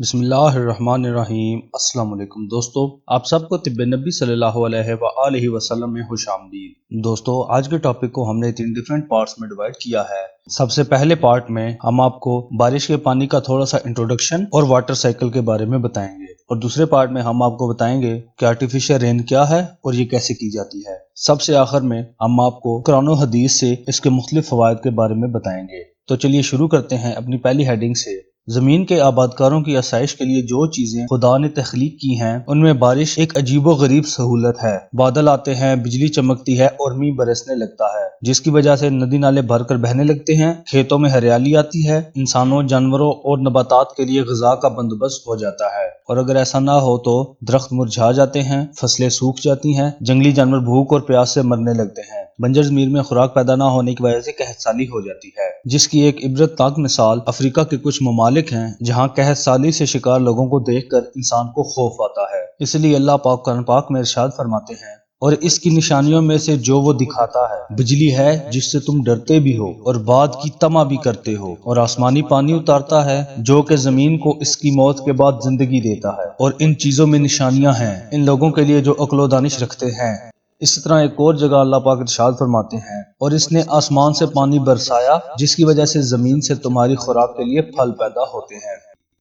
بسم اللہ الرحمن الرحیم۔ السلام علیکم دوستو، آپ سب کو طب نبی صلی اللہ علیہ وآلہ وسلم میں خوش آمدید۔ دوستو، آج کے ٹاپک کو ہم نے 3 ڈیفرنٹ پارٹس میں ڈیوائیڈ کیا ہے۔ سب سے پہلے پارٹ میں ہم آپ کو بارش کے پانی کا تھوڑا سا انٹروڈکشن اور واٹر سائیکل کے بارے میں بتائیں گے، اور دوسرے پارٹ میں ہم آپ کو بتائیں گے کہ آرٹیفیشل رین کیا ہے اور یہ کیسے کی جاتی ہے۔ سب سے آخر میں ہم آپ کو قرآن و حدیث سے اس کے مختلف فوائد کے بارے میں بتائیں گے۔ تو چلیے شروع کرتے ہیں اپنی پہلی ہیڈنگ سے۔ زمین کے آبادکاروں کی آسائش کے لیے جو چیزیں خدا نے تخلیق کی ہیں ان میں بارش ایک عجیب و غریب سہولت ہے۔ بادل آتے ہیں، بجلی چمکتی ہے اور میںہ برسنے لگتا ہے، جس کی وجہ سے ندی نالے بھر کر بہنے لگتے ہیں، کھیتوں میں ہریالی آتی ہے، انسانوں، جانوروں اور نباتات کے لیے غذا کا بندوبست ہو جاتا ہے۔ اور اگر ایسا نہ ہو تو درخت مرجھا جاتے ہیں، فصلیں سوکھ جاتی ہیں، جنگلی جانور بھوک اور پیاس سے مرنے لگتے ہیں، بنجر زمین میں خوراک پیدا نہ ہونے کی وجہ سے قحط سالی ہو جاتی ہے، جس کی ایک عبرت ناک مثال افریقہ کے کچھ ممالک ہیں جہاں قحط سالی سے شکار لوگوں کو دیکھ کر انسان کو خوف آتا ہے۔ اس لیے اللہ پاک قرآن پاک میں ارشاد فرماتے ہیں، اور اس کی نشانیوں میں سے جو وہ دکھاتا ہے بجلی ہے جس سے تم ڈرتے بھی ہو اور باد کی طمع بھی کرتے ہو، اور آسمانی پانی اتارتا ہے جو کہ زمین کو اس کی موت کے بعد زندگی دیتا ہے، اور ان چیزوں میں نشانیاں ہیں ان لوگوں کے لیے جو عقل و دانش رکھتے ہیں۔ اسی طرح ایک اور جگہ اللہ پاک ارشاد فرماتے ہیں، اور اس نے آسمان سے پانی برسایا جس کی وجہ سے زمین سے تمہاری خوراک کے لیے پھل پیدا ہوتے ہیں۔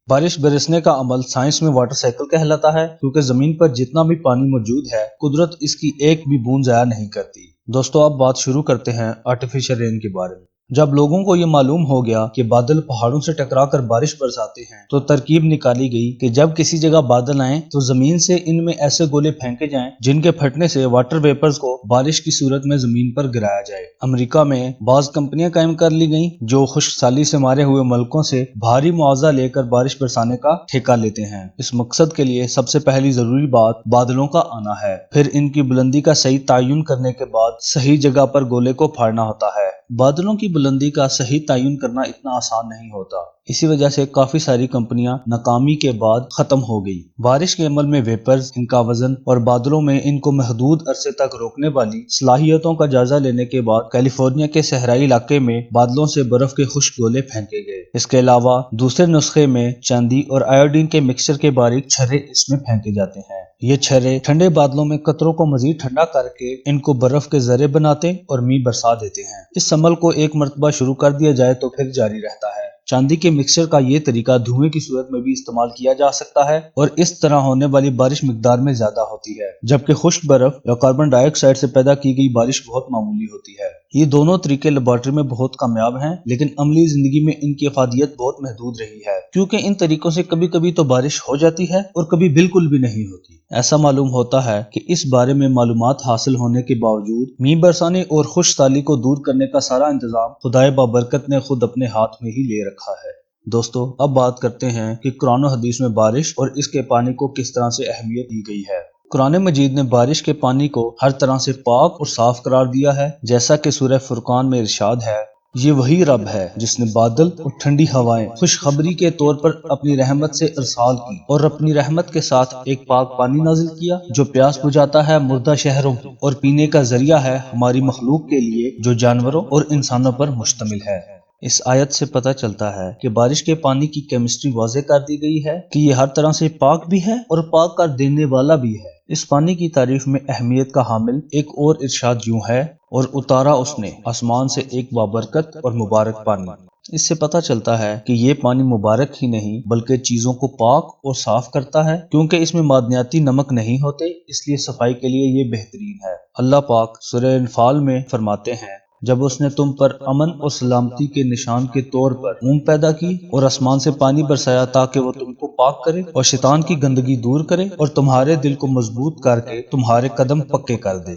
بارش برسنے کا عمل سائنس میں واٹر سائیکل کہلاتا ہے، کیونکہ زمین پر جتنا بھی پانی موجود ہے قدرت اس کی ایک بھی بوند ضائع نہیں کرتی۔ دوستو، اب بات شروع کرتے ہیں آرٹیفیشل رین کے بارے میں۔ جب لوگوں کو یہ معلوم ہو گیا کہ بادل پہاڑوں سے ٹکرا کر بارش برساتے ہیں تو ترکیب نکالی گئی کہ جب کسی جگہ بادل آئیں تو زمین سے ان میں ایسے گولے پھینکے جائیں جن کے پھٹنے سے واٹر ویپرز کو بارش کی صورت میں زمین پر گرایا جائے۔ امریکہ میں بعض کمپنیاں قائم کر لی گئیں جو خشک سالی سے مارے ہوئے ملکوں سے بھاری معاوضہ لے کر بارش برسانے کا ٹھیکہ لیتے ہیں۔ اس مقصد کے لیے سب سے پہلی ضروری بات بادلوں کا آنا ہے، پھر ان کی بلندی کا صحیح تعین کرنے کے بعد صحیح جگہ پر گولے کو پھاڑنا ہوتا ہے۔ بادلوں کی بلندی کا صحیح تعین کرنا اتنا آسان نہیں ہوتا، اسی وجہ سے کافی ساری کمپنیاں ناکامی کے بعد ختم ہو گئی۔ بارش کے عمل میں ویپرز، ان کا وزن اور بادلوں میں ان کو محدود عرصے تک روکنے والی صلاحیتوں کا جائزہ لینے کے بعد کیلیفورنیا کے صحرائی علاقے میں بادلوں سے برف کے خشک گولے پھینکے گئے۔ اس کے علاوہ دوسرے نسخے میں چاندی اور آیوڈین کے مکسچر کے باریک چھرے اس میں پھینکے جاتے ہیں۔ یہ چھرے ٹھنڈے بادلوں میں قطروں کو مزید ٹھنڈا کر کے ان کو برف کے ذرے بناتے اور میںہ برسا دیتے ہیں۔ اس عمل کو ایک مرتبہ شروع کر دیا جائے تو پھر جاری رہتا ہے۔ چاندی کے مکسچر کا یہ طریقہ دھوئیں کی صورت میں بھی استعمال کیا جا سکتا ہے اور اس طرح ہونے والی بارش مقدار میں زیادہ ہوتی ہے، جبکہ خشک برف یا کاربن ڈائی آکسائڈ سے پیدا کی گئی بارش بہت معمولی ہوتی ہے۔ یہ دونوں طریقے لیبارٹری میں بہت کامیاب ہیں، لیکن عملی زندگی میں ان کی افادیت بہت محدود رہی ہے، کیونکہ ان طریقوں سے کبھی کبھی تو بارش ہو جاتی ہے اور کبھی بالکل بھی نہیں ہوتی۔ ایسا معلوم ہوتا ہے کہ اس بارے میں معلومات حاصل ہونے کے باوجود میںہ برسانے اور خشک سالی کو دور کرنے کا سارا انتظام خدائے بابرکت نے خود اپنے ہاتھ میں ہی لے رکھا ہے۔ دوستو، اب بات کرتے ہیں کہ قرآن و حدیث میں بارش اور اس کے پانی کو کس طرح سے اہمیت دی گئی ہے۔ قرآن مجید نے بارش کے پانی کو ہر طرح سے پاک اور صاف قرار دیا ہے، جیسا کہ سورہ فرقان میں ارشاد ہے، یہ وہی رب ہے جس نے بادل اور ٹھنڈی ہوائیں خوشخبری کے طور پر اپنی رحمت سے ارسال کی اور اپنی رحمت کے ساتھ ایک پاک پانی نازل کیا جو پیاس بجھاتا ہے مردہ شہروں کی اور پینے کا ذریعہ ہے ہماری مخلوق کے لیے جو جانوروں اور انسانوں پر مشتمل ہے۔ اس آیت سے پتہ چلتا ہے کہ بارش کے پانی کی کیمسٹری واضح کر دی گئی ہے کہ یہ ہر طرح سے پاک بھی ہے اور پاک کر دینے والا بھی ہے۔ اس پانی کی تعریف میں اہمیت کا حامل ایک اور ارشاد یوں ہے، اور اتارا اس نے آسمان سے ایک بابرکت اور مبارک پانی۔ اس سے پتہ چلتا ہے کہ یہ پانی مبارک ہی نہیں بلکہ چیزوں کو پاک اور صاف کرتا ہے، کیونکہ اس میں معدنیاتی نمک نہیں ہوتے، اس لیے صفائی کے لیے یہ بہترین ہے۔ اللہ پاک سورہ انفال میں فرماتے ہیں، جب اس نے تم پر امن اور سلامتی کے نشان کے طور پر اونگ پیدا کی اور آسمان سے پانی برسایا تاکہ وہ تم کو پاک کرے اور شیطان کی گندگی دور کرے اور تمہارے دل کو مضبوط کر کے تمہارے قدم پکے کر دے۔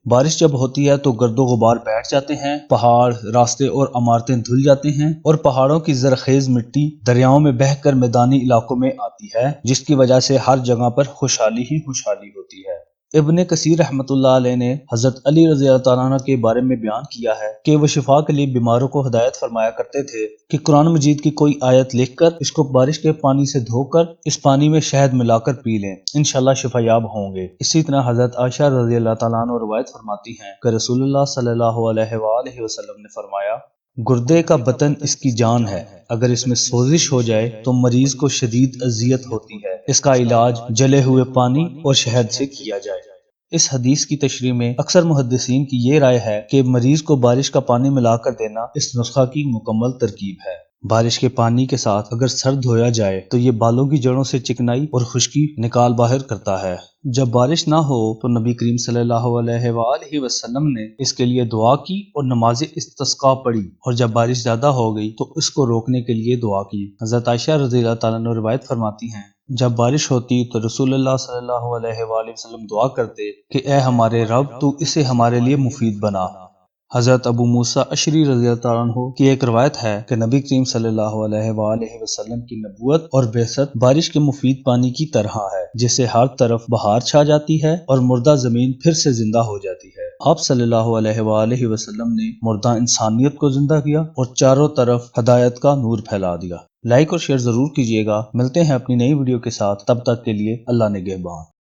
بارش جب ہوتی ہے تو گرد و غبار بیٹھ جاتے ہیں، پہاڑ، راستے اور عمارتیں دھل جاتے ہیں اور پہاڑوں کی زرخیز مٹی دریاؤں میں بہہ کر میدانی علاقوں میں آتی ہے، جس کی وجہ سے ہر جگہ پر خوشحالی ہی خوشحالی ہوتی ہے۔ ابن کثیر رحمۃ اللہ علیہ نے حضرت علی رضی اللہ تعالیٰ عنہ کے بارے میں بیان کیا ہے کہ وہ شفا کے لیے بیماروں کو ہدایت فرمایا کرتے تھے کہ قرآن مجید کی کوئی آیت لکھ کر اس کو بارش کے پانی سے دھو کر اس پانی میں شہد ملا کر پی لیں، انشاءاللہ شفا یاب ہوں گے۔ اسی طرح حضرت عائشہ رضی اللہ تعالیٰ عنہ روایت فرماتی ہیں کہ رسول اللہ صلی اللہ علیہ وآلہ وسلم نے فرمایا، گردے کا بطن اس کی جان ہے، اگر اس میں سوزش ہو جائے تو مریض کو شدید اذیت ہوتی ہے، اس کا علاج جلے ہوئے پانی اور شہد سے کیا جائے۔ اس حدیث کی تشریح میں اکثر محدثین کی یہ رائے ہے کہ مریض کو بارش کا پانی ملا کر دینا اس نسخہ کی مکمل ترکیب ہے۔ بارش کے پانی کے ساتھ اگر سر دھویا جائے تو یہ بالوں کی جڑوں سے چکنائی اور خشکی نکال باہر کرتا ہے۔ جب بارش نہ ہو تو نبی کریم صلی اللہ علیہ وآلہ وسلم نے اس کے لیے دعا کی اور نماز استسقاء پڑھی، اور جب بارش زیادہ ہو گئی تو اس کو روکنے کے لیے دعا کی۔ حضرت عائشہ رضی اللہ تعالیٰ عنہ روایت فرماتی ہیں، جب بارش ہوتی تو رسول اللہ صلی اللہ علیہ وآلہ وسلم دعا کرتے کہ اے ہمارے رب، تو اسے ہمارے لیے مفید بنا۔ حضرت ابو موسیٰ اشعری رضی اللہ تعالیٰ عنہ کی ایک روایت ہے کہ نبی کریم صلی اللہ علیہ وآلہ وسلم کی نبوت اور بعثت بارش کے مفید پانی کی طرح ہے، جس سے ہر طرف بہار چھا جاتی ہے اور مردہ زمین پھر سے زندہ ہو جاتی ہے۔ آپ صلی اللہ علیہ وآلہ وسلم نے مردہ انسانیت کو زندہ کیا اور چاروں طرف ہدایت کا نور پھیلا دیا۔ لائک اور شیئر ضرور کیجیے گا۔ ملتے ہیں اپنی نئی ویڈیو کے ساتھ، تب تک کے لیے اللہ نگہبان۔